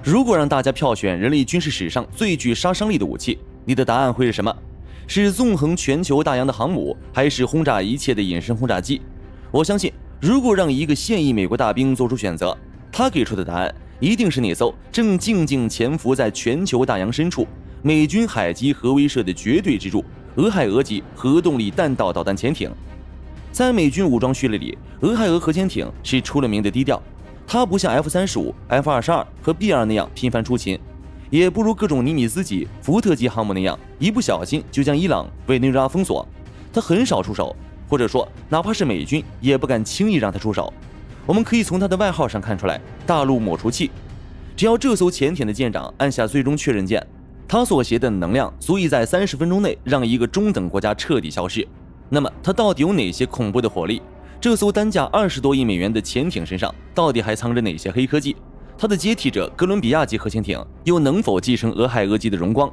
如果让大家票选人类军事史上最具杀伤力的武器，你的答案会是什么？是纵横全球大洋的航母，还是轰炸一切的隐身轰炸机？我相信，如果让一个现役美国大兵做出选择，他给出的答案一定是那艘正静静潜伏在全球大洋深处、美军海基核威慑的绝对支柱——俄亥俄级核动力弹道导弹潜艇。在美军武装序列里，俄亥俄核潜艇是出了名的低调。它不像 F-35、F-22 和 B-2那样频繁出勤，也不如各种尼米兹级、福特级航母那样一不小心就将伊朗、委内瑞拉封锁。它很少出手，或者说哪怕是美军也不敢轻易让它出手。我们可以从它的外号上看出来，大陆抹除器。只要这艘潜艇的舰长按下最终确认键，它所携的能量足以在30分钟内让一个中等国家彻底消失。那么它到底有哪些恐怖的火力？这艘单价20多亿美元的潜艇身上到底还藏着哪些黑科技？它的接替者哥伦比亚级核潜艇又能否继承俄亥俄级的荣光？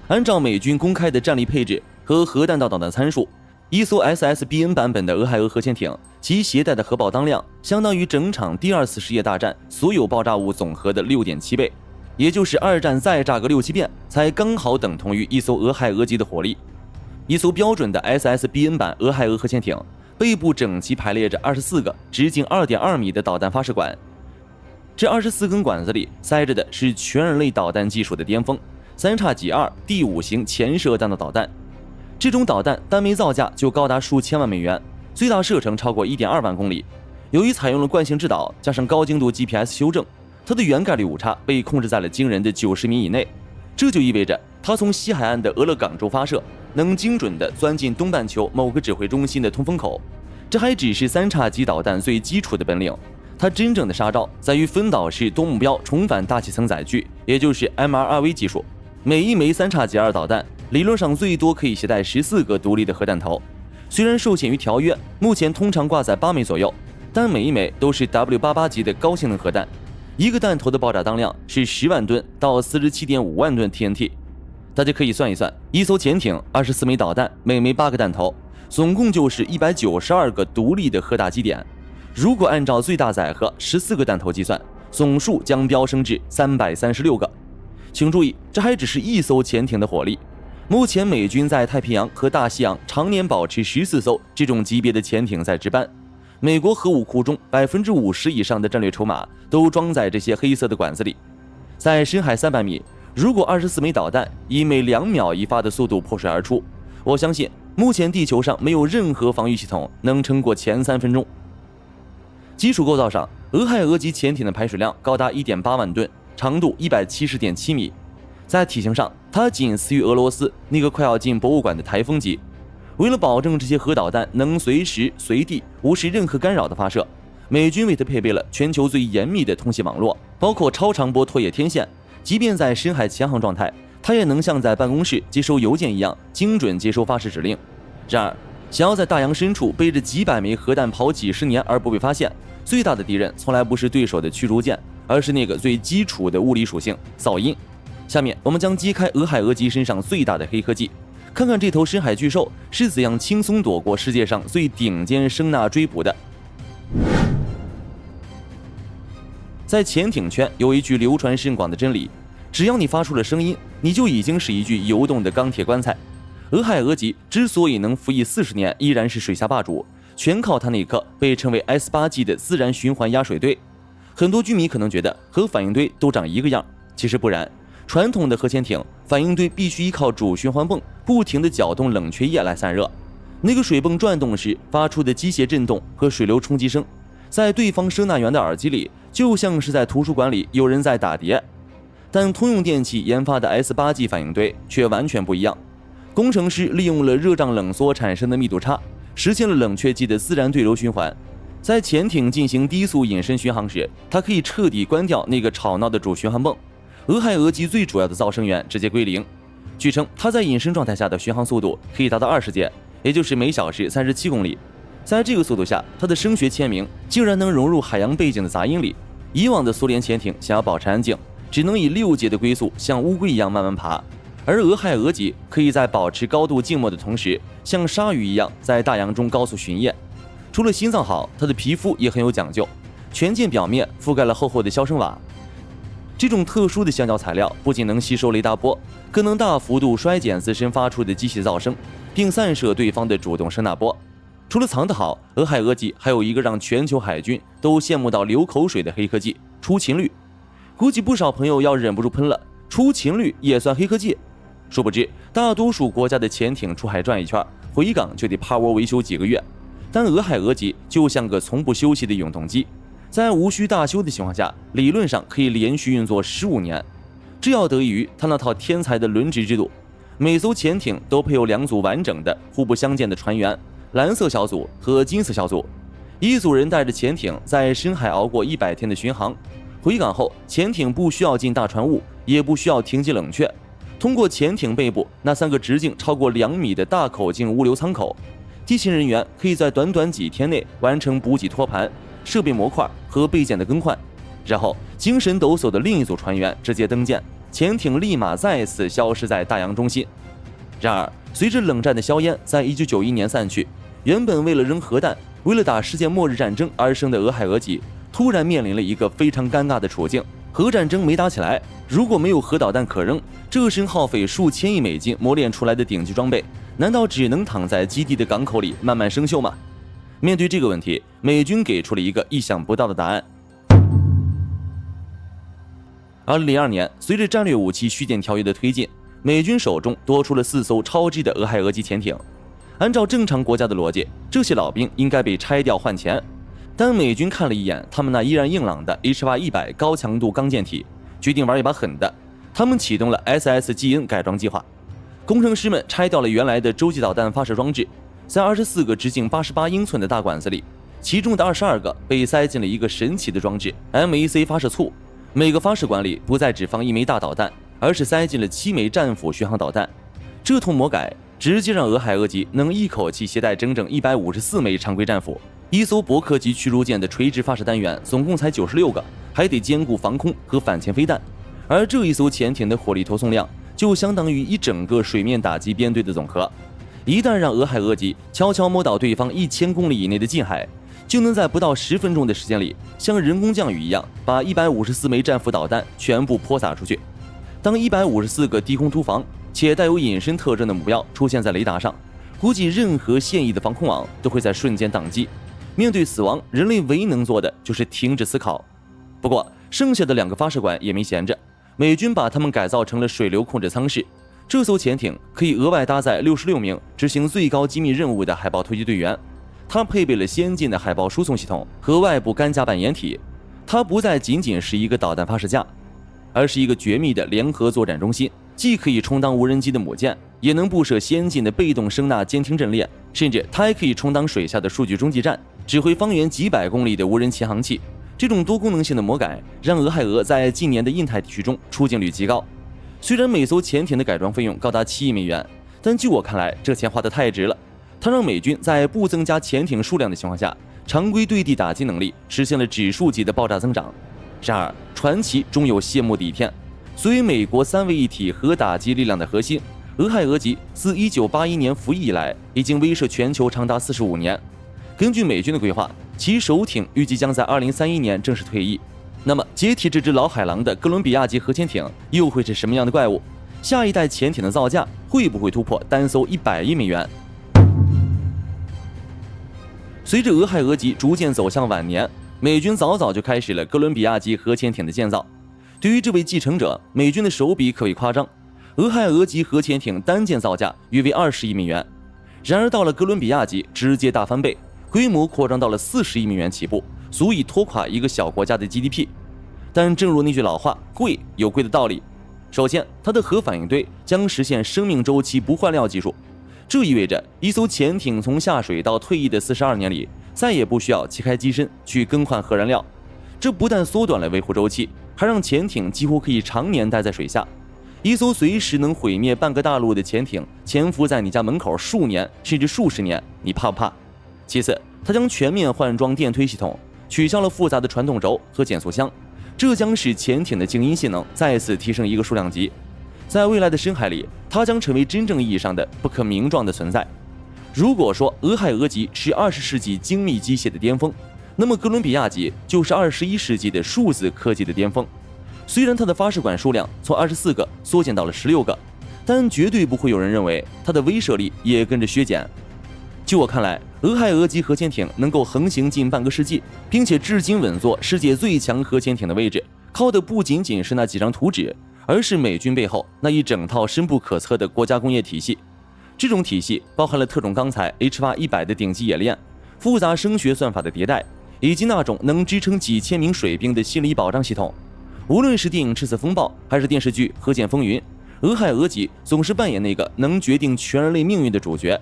按照美军公开的战力配置和核弹道导弹参数，一艘 SSBN 版本的俄亥俄核潜艇，其携带的核爆当量相当于整场第2次世界大战所有爆炸物总和的 6.7 倍，也就是二战再炸个6-7遍，才刚好等同于一艘俄亥俄级的火力。一艘标准的 SSBN 版俄亥俄核潜艇背部整齐排列着24个直径 2.2 米的导弹发射管，这24根管子里塞着的是全人类导弹技术的巅峰3叉戟2第5型潜射弹道导弹。这种导弹单枚造价就高达数千万美元，最大射程超过 1.2万公里。由于采用了惯性制导加上高精度 GPS 修正，它的原概率误差被控制在了惊人的90米以内。这就意味着它从西海岸的俄勒冈州发射，能精准地钻进东半球某个指挥中心的通风口。这还只是3叉戟导弹最基础的本领，它真正的杀招在于分导式多目标重返大气层载具，也就是 MRRV 技术。每一枚3叉戟2导弹理论上最多可以携带14个独立的核弹头，虽然受限于条约，目前通常挂载8枚左右，但每一枚都是 W88 级的高性能核弹。一个弹头的爆炸当量是10万吨到47.5万吨 TNT。 大家可以算一算，一艘潜艇24枚导弹，每枚8个弹头，总共就是192个独立的核打击点。如果按照最大载荷14个弹头计算，总数将飙升至336个。请注意，这还只是一艘潜艇的火力。目前美军在太平洋和大西洋常年保持14艘这种级别的潜艇在值班。美国核武库中50%以上的战略筹码都装在这些黑色的管子里。在深海300米，如果24枚导弹以每2秒一发的速度破水而出，我相信目前地球上没有任何防御系统能撑过前3分钟。基础构造上，俄亥俄级潜艇的排水量高达 1.8 万吨，长度 170.7 米。在体型上，它仅次于俄罗斯那个快要进博物馆的台风级。为了保证这些核导弹能随时随地无视任何干扰的发射，美军为它配备了全球最严密的通信网络，包括超长波拖曳天线。即便在深海潜航状态，它也能像在办公室接收邮件一样精准接收发射指令。然而，想要在大洋深处背着几百枚核弹跑几十年而不被发现，最大的敌人从来不是对手的驱逐舰，而是那个最基础的物理属性——噪音。下面我们将揭开俄亥俄级身上最大的黑科技，看看这头深海巨兽是怎样轻松躲过世界上最顶尖声呐追捕的。在潜艇圈有一句流传甚广的真理，只要你发出了声音，你就已经是一具游动的钢铁棺材。俄亥俄级之所以能服役40年依然是水下霸主，全靠它那颗被称为 S8G 的自然循环压水堆。很多军迷可能觉得和反应堆都长一个样，其实不然。传统的核潜艇反应堆必须依靠主循环泵不停地搅动冷却液来散热，那个水泵转动时发出的机械震动和水流冲击声，在对方声纳员的耳机里就像是在图书馆里有人在打碟。但通用电气研发的 S8G 反应堆却完全不一样，工程师利用了热胀冷缩产生的密度差，实现了冷却剂的自然对流循环。在潜艇进行低速隐身巡航时，它可以彻底关掉那个吵闹的主循环泵，俄亥俄级最主要的噪声源直接归零。据称，它在隐身状态下的巡航速度可以达到20节，也就是每小时37公里。在这个速度下，它的声学签名竟然能融入海洋背景的杂音里。以往的苏联潜艇想要保持安静，只能以6节的龟速像乌龟一样慢慢爬，而俄亥俄级可以在保持高度静默的同时，像鲨鱼一样在大洋中高速巡夜。除了心脏好，它的皮肤也很有讲究。全舰表面覆盖了厚厚的消声瓦。这种特殊的橡胶材料不仅能吸收雷达波，更能大幅度衰减自身发出的机械噪声，并散射对方的主动声呐波。除了藏得好，俄亥俄级还有一个让全球海军都羡慕到流口水的黑科技——出勤率。估计不少朋友要忍不住喷了，出勤率也算黑科技？殊不知，大多数国家的潜艇出海转一圈，回港就得趴窝维修几个月，但俄亥俄级就像个从不休息的永动机。在无需大修的情况下，理论上可以连续运作15年，这要得益于它那套天才的轮值制度。每艘潜艇都配有2组完整的、互不相间的船员，蓝色小组和金色小组。一组人带着潜艇在深海熬过100天的巡航，回港后，潜艇不需要进大船坞，也不需要停机冷却，通过潜艇背部那3个直径超过2米的大口径物流舱口，地勤人员可以在短短几天内完成补给托盘、设备模块和备件的更换，然后精神抖擞的另一组船员直接登舰，潜艇立马再次消失在大洋中心。然而，随着冷战的硝烟在1991年散去，原本为了扔核弹、为了打世界末日战争而生的俄亥俄级，突然面临了一个非常尴尬的处境：核战争没打起来，如果没有核导弹可扔，这身耗费数千亿美金磨练出来的顶级装备，难道只能躺在基地的港口里慢慢生锈吗？面对这个问题，美军给出了一个意想不到的答案。2002年，随着战略武器续建条约的推进，美军手中多出了4艘超支的俄亥俄级潜艇。按照正常国家的逻辑，这些老兵应该被拆掉换钱，但美军看了一眼他们那依然硬朗的 H8100 高强度钢舰体，决定玩一把狠的。他们启动了 SSGN 改装计划，工程师们拆掉了原来的洲际导弹发射装置，在24个直径88英寸的大管子里，其中的22个被塞进了一个神奇的装置 MAC 发射簇。每个发射管里不再只放1枚大导弹，而是塞进了7枚战斧巡航导弹。这通魔改直接让俄亥俄级能一口气携带整整154枚常规战斧。一艘伯克级驱逐舰的垂直发射单元总共才96个，还得兼顾防空和反潜飞弹。而这一艘潜艇的火力投送量就相当于一整个水面打击编队的总和。一旦让俄亥俄级悄悄摸到对方1000公里以内的近海，就能在不到10分钟的时间里，像人工降雨一样，把154枚战斧导弹全部泼洒出去。当154个低空突防且带有隐身特征的目标出现在雷达上，估计任何现役的防空网都会在瞬间宕机。面对死亡，人类唯一能做的就是停止思考。不过，剩下的2个发射管也没闲着，美军把它们改造成了水流控制舱室。这艘潜艇可以额外搭载66名执行最高机密任务的海豹突击队员，它配备了先进的海豹输送系统和外部干甲板掩体。它不再仅仅是一个导弹发射架，而是一个绝密的联合作战中心，既可以充当无人机的母舰，也能布设先进的被动声呐监听阵列，甚至它还可以充当水下的数据中继站，指挥方圆几百公里的无人潜航器。这种多功能性的魔改让俄亥俄在近年的印太地区中出镜率极高。虽然每艘潜艇的改装费用高达7亿美元，但据我看来，这钱花得太值了。它让美军在不增加潜艇数量的情况下，常规对地打击能力实现了指数级的爆炸增长。然而，传奇终有谢幕的一天。作为美国3位一体核打击力量的核心，俄亥俄级自1981年服役以来，已经威慑全球长达45年。根据美军的规划，其首艇预计将在2031年正式退役。那么，接替这只老海狼的哥伦比亚级核潜艇又会是什么样的怪物？下一代潜艇的造价会不会突破单艘100亿美元？随着俄亥俄级逐渐走向晚年，美军早就开始了哥伦比亚级核潜艇的建造。对于这位继承者，美军的手笔可谓夸张。俄亥俄级核潜艇单件造价约为20亿美元，然而到了哥伦比亚级，直接大翻倍，规模扩张到了40亿美元起步，足以拖垮一个小国家的 GDP。但正如那句老话，贵有贵的道理。首先，它的核反应堆将实现生命周期不换料技术，这意味着一艘潜艇从下水到退役的42年里，再也不需要切开机身去更换核燃料。这不但缩短了维护周期，还让潜艇几乎可以常年待在水下。一艘随时能毁灭半个大陆的潜艇潜伏在你家门口数年甚至数十年，你怕不怕？其次，它将全面换装电推系统，取消了复杂的传动轴和减速箱，这将使潜艇的静音性能再次提升一个数量级。在未来的深海里，它将成为真正意义上的不可名状的存在。如果说俄亥俄级是20世纪精密机械的巅峰，那么哥伦比亚级就是21世纪的数字科技的巅峰。虽然它的发射管数量从24个缩减到了16个，但绝对不会有人认为它的威慑力也跟着削减。就我看来，俄亥俄级核潜艇能够横行近半个世纪，并且至今稳坐世界最强核潜艇的位置，靠的不仅仅是那几张图纸，而是美军背后那一整套深不可测的国家工业体系。这种体系包含了特种钢材 H8-100的顶级冶炼，复杂声学算法的迭代，以及那种能支撑几千名水兵的心理保障系统。无论是电影《赤色风暴》还是电视剧《核舰风云》，俄亥俄级总是扮演那个能决定全人类命运的主角。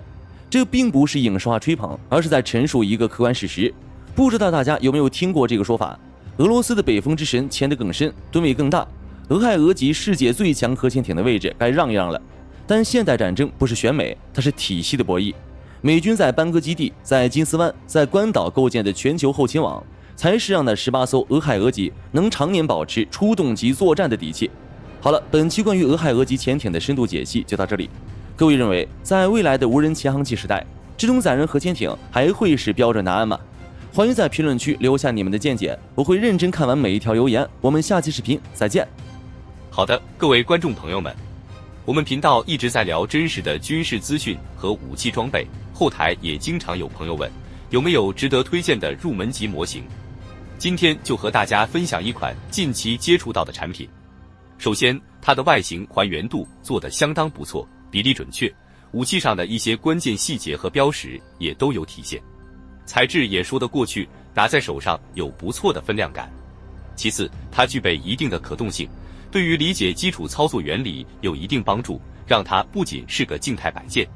这并不是影视化吹捧，而是在陈述一个客观事实。不知道大家有没有听过这个说法？俄罗斯的北风之神潜得更深，吨位更大，俄亥俄级世界最强核潜艇的位置该让一让了。但现代战争不是选美，它是体系的博弈。美军在班戈基地、在金丝湾、在关岛构建的全球后勤网，才是让那18艘俄亥俄级能常年保持出动级作战的底气。好了，本期关于俄亥俄级潜艇的深度解析就到这里。各位认为，在未来的无人潜航器时代，这种载人核潜艇还会是标准答案吗？欢迎在评论区留下你们的见解，我会认真看完每一条留言。我们下期视频再见。好的，各位观众朋友们，我们频道一直在聊真实的军事资讯和武器装备，后台也经常有朋友问，有没有值得推荐的入门级模型？今天就和大家分享一款近期接触到的产品。首先，它的外形还原度做得相当不错，比例准确，武器上的一些关键细节和标识也都有体现，材质也说得过去，拿在手上有不错的分量感。其次，它具备一定的可动性，对于理解基础操作原理有一定帮助，让它不仅是个静态摆件。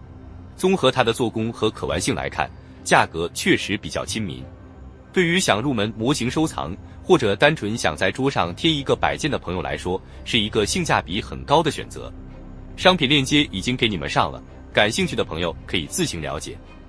综合它的做工和可玩性来看，价格确实比较亲民。对于想入门模型收藏，或者单纯想在桌上贴一个摆件的朋友来说，是一个性价比很高的选择。商品链接已经给你们上了，感兴趣的朋友可以自行了解。